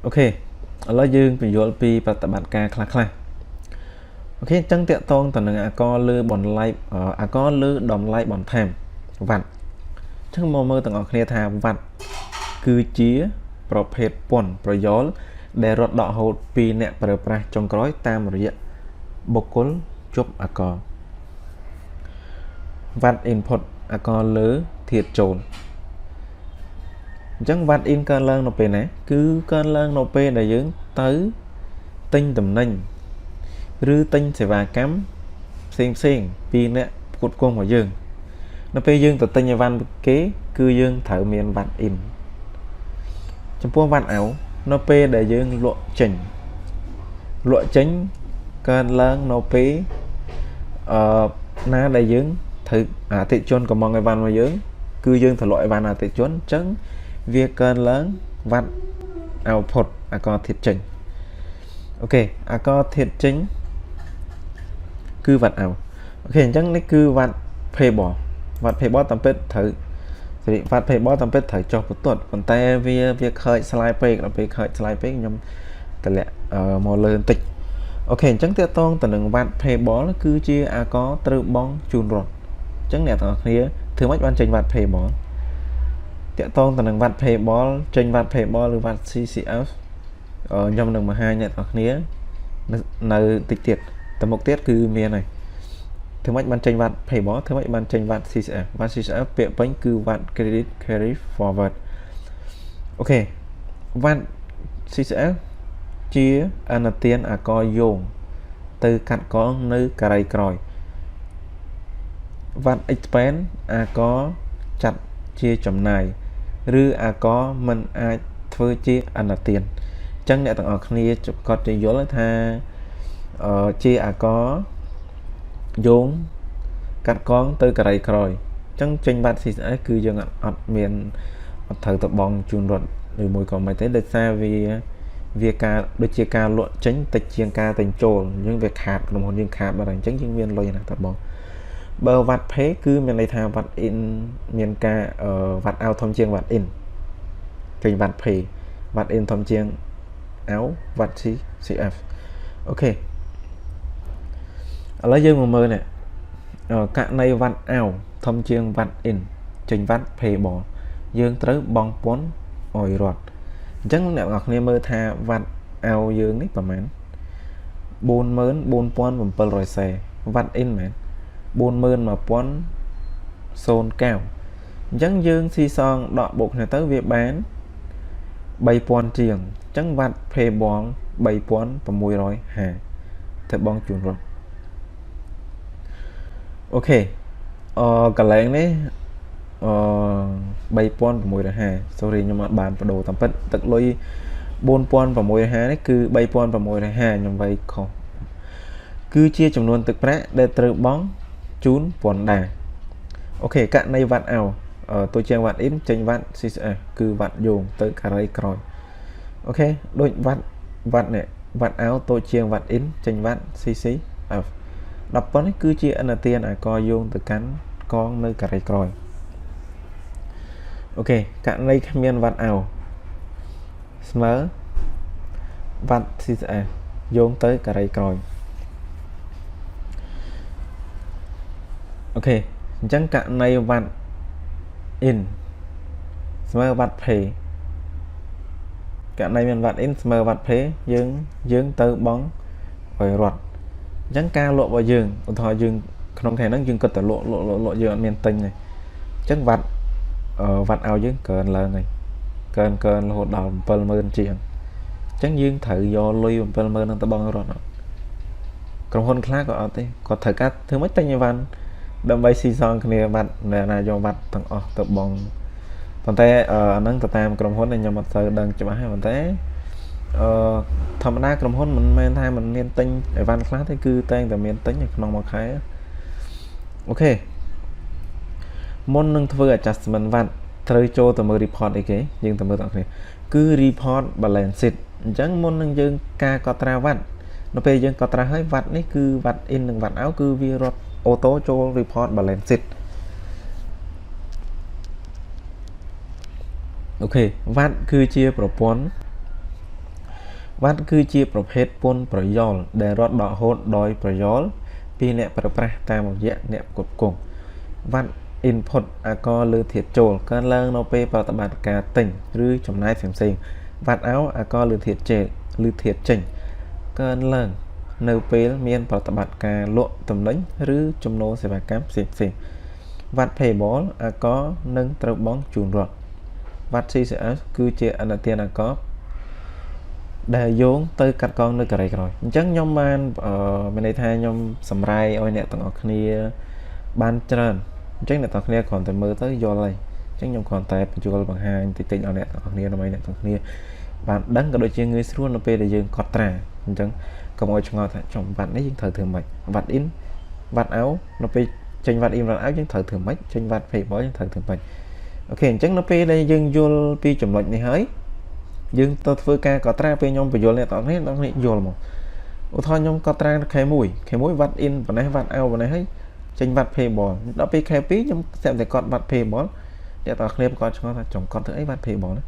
ok là dương bị dội pi và tập bạn ca khá ok chẳng tiện tôn tần à co lư bọn like à co lư đòn like bọn thèm vặn chẳng mơ mơ tầng ở kia thà vặn cứ chia pro phết pon pro gió để rọt đọ hột pi nè pro pra trong cõi tam rồi bộc cốn chụp à co vặn input à co lư thiệt trồn chẳng vặn in cơn lơn nộp này cứ cơn lơn nộp để dưỡng tới tinh tầm ninh rư tinh sẽ và cắm xem pin nè cột con của dương nó phê dương từ tinh nhà văn kế cư dương thở miền vạn in trong phố văn áo nó phê để dương lộ chính cơn lớn nó phê na để dương thử thị chôn của mọi người văn mà dương cư dương thử loại văn thị chôn trắng việc cơn lớn văn áo phật có thiệt trình ok có thiệt chính cư vật ảo ok chẳng lấy cư vật phê bỏ vật phê bỏ tầm pết thử thì vật phê bỏ tầm pết thử cho một tuần còn tay việc khởi slide page là việc khởi slide page nhầm tại lẽ một lần tịch ok chẳng tiếp tôn từ đường vật phê bỏ là cư chia có tự bóng chun rồi chẳng nè thằng kia thứ mấy ban trình vật phê bỏ tiếp tôn từ đường vật phê bỏ trình vật phê bỏ là vật CCF nhầm đường mà hai nhận thằng kia nơi tịch tiệt tầm một tiết cứ miền này thứ mấy ban tranh vạn phải bỏ thứ mấy ban tranh vạn CCF vệ bánh cứ vạn credit carry forward ok vạn CCF chia anh tiền co dùng từ cạnh có nơi cài còi vạn expand có chặt chia chấm này rư có mình ai thưa chia anh tiền chẳng lẽ tặng ở kia có tiền dối tha chia có vốn cắt con tới cái này rồi chẳng tranh bát thì sẽ cứ dừng ở miền thử tập bóng chuồn luận rồi mùi còn mày thấy được xa vì việc ca đôi chia ca luận tránh tịch chiên ca tình trồn nhưng việc hạt là một những hạt mà đánh tránh những viên lôi là tập bóng bờ vặt phế cứ miền này thà vặt in miền ca ở vặt ao thông chiên vặt in trình vặt phì vặt in thông chiên áo vặt CF ok lấy dương một mơ nè cạn này văn ảo thông chiêng văn in trình văn phê bỏ dương tới bong bốn ổi rọt chẳng nẹo ngọc nên mơ tha văn ảo dương nít và mến bốn mớn bốn pon và bờ rồi xe văn in mến bốn mơn mà pon xôn cao chẳng dương si son đọ bột này tới việc bán bay pon chiềng chẳng văn phê bóng bay pon và mùi rồi hà thật bong chuồn rồi ok cả lén đấy bay pon và mùi hà sorry nhưng mà bàn và đồ tầm phân tận lôi 4 pon và mùi hà đấy cứ bay pon và mùi hà nhưng vậy không cứ chia chồng luôn thực ra để tự bóng chún pon đà ok cạn này vạn ảo tôi trang vạn ít tranh vạn cứ vạn dùng tới cả đây rồi ok đôi vạn này vạn áo tôi chiêng vạn ít tranh vạn cc đọc vấn cứ chia anh là tiền co dùng từ cắn con nơi cả đây rồi ok cạn đây miền vạn ảo smớ vạn cc dùng tới cả đây rồi ok chẳng cạn này vạn in smớ vạn phê cạn này miền vạn in smớ vạn phê dương tới bóng rồi ruột chẳng ca lộ vào giường thò giường không thể nó dương cực tờ lộ giường miền tây này chắc vặt vặt ao dưới cơn là này cơn hột đào pelmer chuyện chẳng dương thử do lui pelmer nó ta bong rồi còn hôn khác có thời các thứ mấy tay như văn đâm bay xì son kia vặt là do vặt thằng tập bong còn tay nâng tập tam còn hôn này nhằm mặt sờ đằng cho hai bàn té thầm đa cầm hôn mình men thay mình miền tinh để văn khác thì cứ tên từ miền tinh trong một cái ok môn nâng thưa adjustment văn thời cho từ mơ report ấy cái nhưng từ mơ tặng này cứ report balance chẳng môn nâng dương ca có tra văn nó về dương có tra hơi vặt đấy cứ vặt in đừng vặt áo cứ virus ô tô cho report balance ok văn cứ chia propon វត្តគឺជាប្រភេទពន្ធប្រយោលដែលរដ្ឋដកហូតដោយប្រយោលពីអ្នកប្រើប្រាស់តាមរយៈអ្នកផ្គត់ផ្គង់វត្ត input អាករលើធាតុចូលកើនឡើងនៅពេលប្រតិបត្តិការទិញឬចំណាយផ្សេងៗវត្ត out អាករលើធាតុចេញកើនឡើងនៅពេលមានប្រតិបត្តិការលក់ទំនិញឬចំណូលសេវាកម្មផ្សេងៗវត្ត payable អាករនឹងត្រូវបង់ជូនរដ្ឋវត្ត CCS គឺជាអនុទានអាករដែលយោងទៅកាត់កងនៅកន្លែងក្រោយអញ្ចឹងខ្ញុំបានមានន័យថាខ្ញុំសម្រាយឲ្យអ្នកទាំងអស់គ្នាបានច្រើនអញ្ចឹងអ្នកទាំងអស់គ្នាគ្រាន់តែមើលទៅយល់ហើយអញ្ចឹងខ្ញុំគ្រាន់តែបញ្ចូលបង្ហាញតិចៗឲ្យអ្នកទាំងអស់គ្នាដើម្បីអ្នកទាំងអស់គ្នាបានដឹងក៏ដូចជាងាយស្រួលនៅពេលដែលយើងកត់ត្រាអញ្ចឹងកុំឲ្យឆ្ងល់ថាចំវត្តនេះយើងត្រូវធ្វើម៉េចវត្ត in វត្ត out នៅពេលចេញវត្ត in វត្ត out យើងត្រូវធ្វើម៉េចចេញវត្ត payable យើងត្រូវធ្វើម៉េចអូខេអញ្ចឹងនៅពេលដែលយើងយល់ពីចំណុចនេះហើយយើងទៅធ្វើការកត់ត្រាពេលខ្ញុំបញ្យល់អ្នកទាំងនេះយល់មកឧទាហរណ៍ខ្ញុំកត់ត្រា K1 វត្ត in ប៉ុណ្ណេះវត្ត out ប៉ុណ្ណេះហើយចេញវត្ត payable ដល់ពេល K2 ខ្ញុំស្រាប់តែកត់វត្ត payable អ្នកទាំងគ្នាប្រកបឆ្ងល់ថាចង់កត់ធ្វើអីវត្ត payable ណា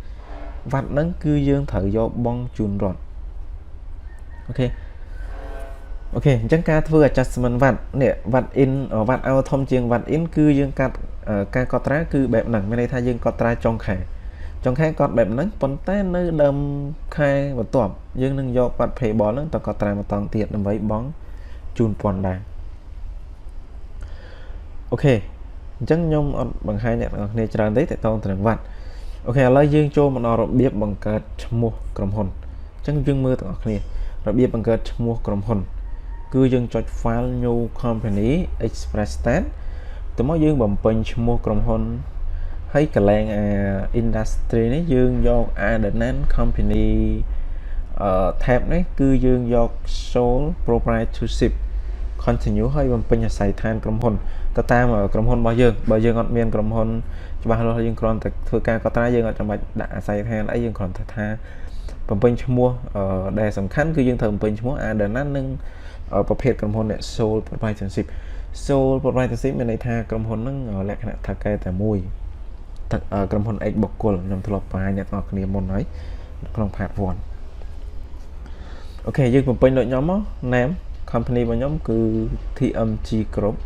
វត្តហ្នឹងគឺយើងត្រូវយកបង់ជូនរដ្ឋអូខេអញ្ចឹងការធ្វើ adjustment វត្តនេះវត្ត in វត្ត out ធំជាងវត្ត in គឺយើងកាត់ការកត់ត្រាគឺបែបហ្នឹងមានន័យថាយើងកត់ត្រាចុងខែកត់បែបហ្នឹងប៉ុន្តែនៅដើមខែបន្ទាប់យើងនឹងយកវត្ត payable ហ្នឹងទៅកត់ត្រាមួយតង់ទៀតដើម្បីបង់ជូនពន្ធដែរអូខេអញ្ចឹងខ្ញុំអត់បង្ហាញអ្នកទាំងអស់គ្នាច្រើនទេតទៅទៅនឹងវត្តអូខេឥឡូវយើងចូលមកដល់របៀបបង្កើតឈ្មោះក្រុមហ៊ុនអញ្ចឹងយើងមើលទាំងអស់គ្នារបៀបបង្កើតឈ្មោះក្រុមហ៊ុនគឺយើងចុច file new company express stat ទៅមកយើងបំពេញឈ្មោះក្រុមហ៊ុនហើយកន្លែងindustry នេះយើងយក Adenan company tab នេះគឺយើងយក sole proprietorship continue ហើយបំពេញអាស័យដ្ឋានក្រុមហ៊ុនទៅតាមក្រុមហ៊ុនរបស់យើងបើយើងអត់មានក្រុមហ៊ុនច្បាស់លាស់យើងគ្រាន់តែធ្វើការកត់ត្រាយើងអត់ចាំបាច់ដាក់អាស័យដ្ឋានអីយើងគ្រាន់តែថាបំពេញឈ្មោះដែលសំខាន់គឺយើងត្រូវបំពេញឈ្មោះ Adenan និងប្រភេទក្រុមហ៊ុន sole proprietorship មានន័យថាក្រុមហ៊ុនហ្នឹងលក្ខណៈថាកែតែមួយក្រុមហ៊ុន X បុគ្គលខ្ញុំធ្លាប់បង្ហាញអ្នកនរគ្នាមុនហើយក្នុង part 1អូខេយើងបំពេញដូចខ្ញុំមក name company របស់ខ្ញុំគឺ TMG Group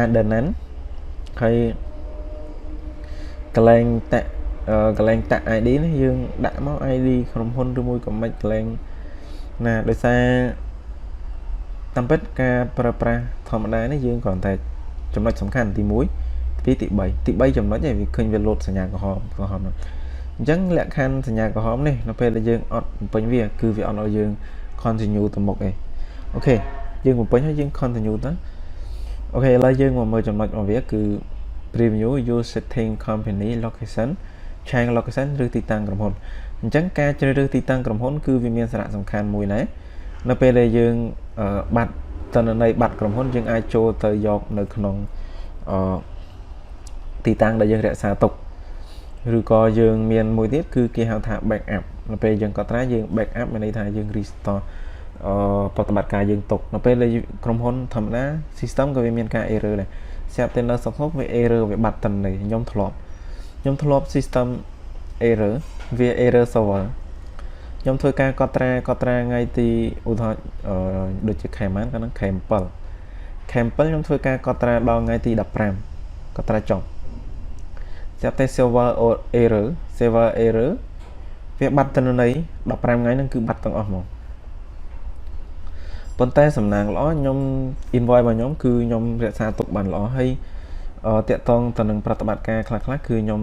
Adenan ហើយកន្លែងតាក់ ID នេះយើងដាក់មក ID ក្រុមហ៊ុនឬមួយក៏មិនកន្លែងណាដោយសារតាមពិតការប្រើប្រាស់ធម្មតានេះយើងគ្រាន់តែចំណុចសំខាន់ទី1ទី3ចំណុចឯងវាឃើញវាលោតសញ្ញាក្រហមហ្នឹងអញ្ចឹងលក្ខខណ្ឌសញ្ញាក្រហមនេះនៅពេលដែលយើងអត់បំពេញវាគឺវាអត់ឲ្យយើង continue ទៅមុខឯងអូខេយើងបំពេញហើយយើង continue ទៅអូខេឥឡូវយើងមកមើលចំណុចរបស់វាគឺ preview use setting company location change location ឬទីតាំងក្រុមហ៊ុនអញ្ចឹងការជ្រើសរើសទីតាំងក្រុមហ៊ុនគឺវាមានសារៈសំខាន់មួយដែរនៅពេលដែលយើងបាត់តនន័យបាត់ក្រុមហ៊ុនយើងអាចចូលទៅយកនៅក្នុងទីតាំងដែលយើងរក្សាទុកឬក៏យើងមានមួយទៀតគឺគេហៅថា backup នៅពេលយើងកត់ត្រាយើង backup មានន័យថាយើង restore ប្រតិបត្តិការយើងទុកនៅពេលដែលក្រុមហ៊ុនធម្មតា system ក៏វាមានការ error ដែរស្រាប់តែនៅសពវា error វាបាត់តន័យខ្ញុំធ្លាប់ system error វា error server ខ្ញុំធ្វើការកត់ត្រាថ្ងៃទីឧទាហរណ៍ដូចជាខែម៉ានកាលហ្នឹងខែ7ខ្ញុំធ្វើការកត់ត្រាដល់ថ្ងៃទី15កត់ត្រាចប់ស្រាប់តែ server error វាបាត់ទិន្នន័យ15ថ្ងៃហ្នឹងគឺបាត់ទាំងអស់ហ្មងប៉ុន្តែសំណាងល្អខ្ញុំ invoice របស់ខ្ញុំគឺខ្ញុំរក្សាទុកបានល្អហើយតាក់ទងទៅនឹងប្រតិបត្តិការខ្លះៗគឺខ្ញុំ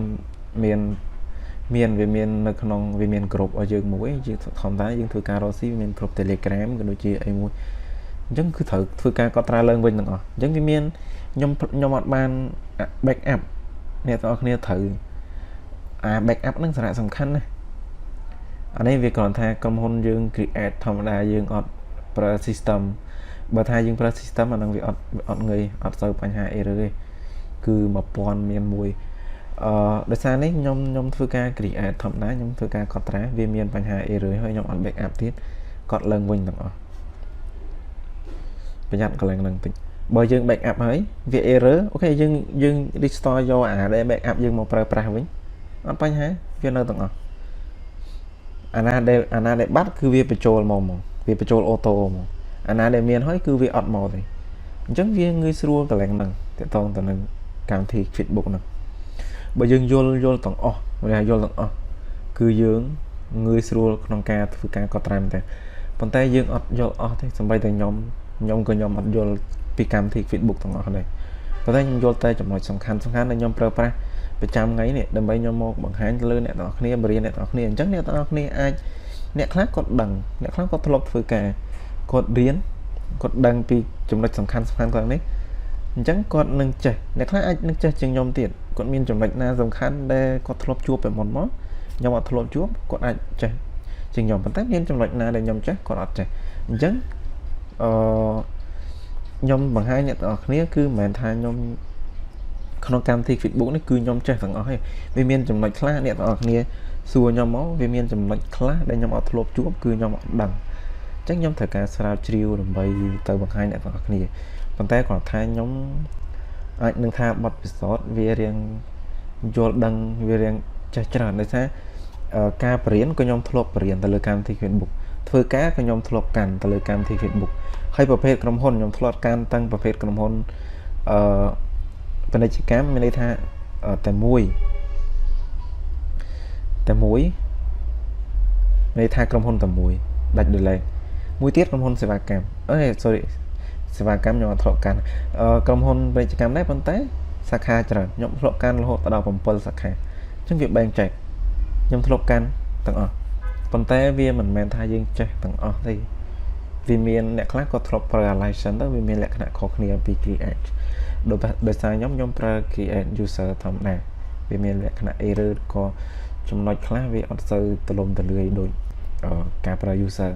មាននៅក្នុងវាមានក្រុមឲ្យយើងមួយយើងធម្មតាយើងធ្វើការរកស៊ីមានក្រុម Telegram ក៏ដូចជាអីមួយអញ្ចឹងគឺត្រូវធ្វើការកត់ត្រាឡើងវិញទាំងអស់អញ្ចឹងវាមានខ្ញុំអត់បាន backup អ្នកទាំងអស់គ្នាត្រូវbackup ហ្នឹងសារៈសំខាន់ណាស់អានេះវាគ្រាន់ថាក្រុមហ៊ុនយើង create ធម្មតាយើងអត់ប្រើ system បើថាយើងប្រើ system អាហ្នឹងវាអត់ងាយអត់សូវបញ្ហា error ទេគឺ1000មានមួយដោយសារនេះខ្ញុំធ្វើការ create ធម្មតាខ្ញុំធ្វើការកត់ត្រាវាមានបញ្ហា error ហើយខ្ញុំអត់ backup ទៀតកត់ឡើងវិញទាំងអស់ប្រយ័ត្នកន្លែងហ្នឹងតិចបើយើង backup ហើយវា error អូខេយើង restore យកដែល backup យើងមកប្រើប្រាស់វិញអត់បញ្ហាវានៅទាំងអស់ អាណាដែលបាត់គឺវាបញ្ចូលមកវាបញ្ចូលអូតូមកអាណាដែលមានហើយគឺវាអត់មកទេអញ្ចឹងវាងាយស្រួលកន្លែងហ្នឹងតកតងទៅនឹងកម្មវិធី Facebook ហ្នឹងបើយើងយល់ទាំងអស់យល់ទាំងអស់គឺយើងងាយស្រួលក្នុងការធ្វើការកត់ត្រាមែនទេប៉ុន្តែយើងអត់យល់អស់ទេសម្បីតែខ្ញុំក៏ខ្ញុំអត់យល់ពីកម្មវិធី Facebook ទាំងអស់ដែរប៉ុន្តែខ្ញុំយល់តែចំណុចសំខាន់ដែលខ្ញុំប្រើប្រាស់ប្រចាំថ្ងៃនេះដើម្បីខ្ញុំមកបង្ហាញទៅលើអ្នកទាំងអស់គ្នាបរិញ្ញាអ្នកទាំងអស់គ្នាអញ្ចឹងអ្នកទាំងអស់គ្នាអាចអ្នកខ្លះគាត់ដឹងអ្នកខ្លះគាត់ធ្លាប់ធ្វើការគាត់រៀនគាត់ដឹងពីចំណុចសំខាន់គាត់នេះអញ្ចឹងគាត់នឹងចេះអ្នកខ្លះអាចនឹងចេះជាងខ្ញុំទៀតគាត់មានចំណុចណាសំខាន់ដែលគាត់ធ្លាប់ជួបពីមុនមកខ្ញុំអត់ធ្លាប់ជួបគាត់អាចចេះជាងខ្ញុំប៉ុន្តែមានចំណុចណាដែលខ្ញុំចេះគាត់អត់ចេះអញ្ចឹងខ្ញុំបង្ហាញអ្នកទាំងអស់គ្នាគឺមិនមែនថាខ្ញុំក្នុងកម្មវិធី Facebook នេះគឺខ្ញុំចេះទាំងអស់ទេវាមានចំណុចខ្លះអ្នកទាំងអស់គ្នាសួរខ្ញុំមកវាមានចំណុចខ្លះដែលខ្ញុំអត់ធ្លាប់ជួបគឺខ្ញុំអត់ដឹងអញ្ចឹងខ្ញុំត្រូវការស្រាវជ្រាវដើម្បីទៅបង្ហាញអ្នកទាំងអស់គ្នាប៉ុន្តែគាត់ថាខ្ញុំអាចនឹងថាបទពិសោធន៍វារៀងយល់ដឹងវារៀងចេះច្រើនដោយសារការបរៀនក៏ខ្ញុំធ្លាប់បរៀនទៅលើកម្មវិធី Facebook ធ្វើការក៏ខ្ញុំធ្លាប់កាន់ទៅលើកម្មវិធី Facebook ហើយប្រភេទក្រុមហ៊ុនខ្ញុំធ្លាប់កាន់តាំងប្រភេទក្រុមហ៊ុនពាណិជ្ជកម្មមានន័យថាតែមួយន័យថាក្រុមហ៊ុនតែមួយដាច់ដោយឡែកមួយទៀតក្រុមហ៊ុនសេវាកម្មសេវាកម្មខ្ញុំអត់ធ្លាប់កាន់ក្រុមហ៊ុនពាណិជ្ជកម្មដែរប៉ុន្តែសាខាច្រើនខ្ញុំធ្លាប់កាន់រហូតដល់7សាខាអញ្ចឹងវាបែងចែកខ្ញុំធ្លាប់កាន់ទាំងអស់ប៉ុន្តែវាមិនមែនថាយើងចេះទាំងអស់ទេវាមានអ្នកខ្លះក៏ធ្លាប់ប្រើ license ទៅវាមានលក្ខណៈខុសគ្នាពី create ដោយសារខ្ញុំប្រើ create user ធម្មតាវាមានលក្ខណៈ error ក៏ចំណុចខ្លះវាអត់សូវទលំទលាយដូចការប្រើ user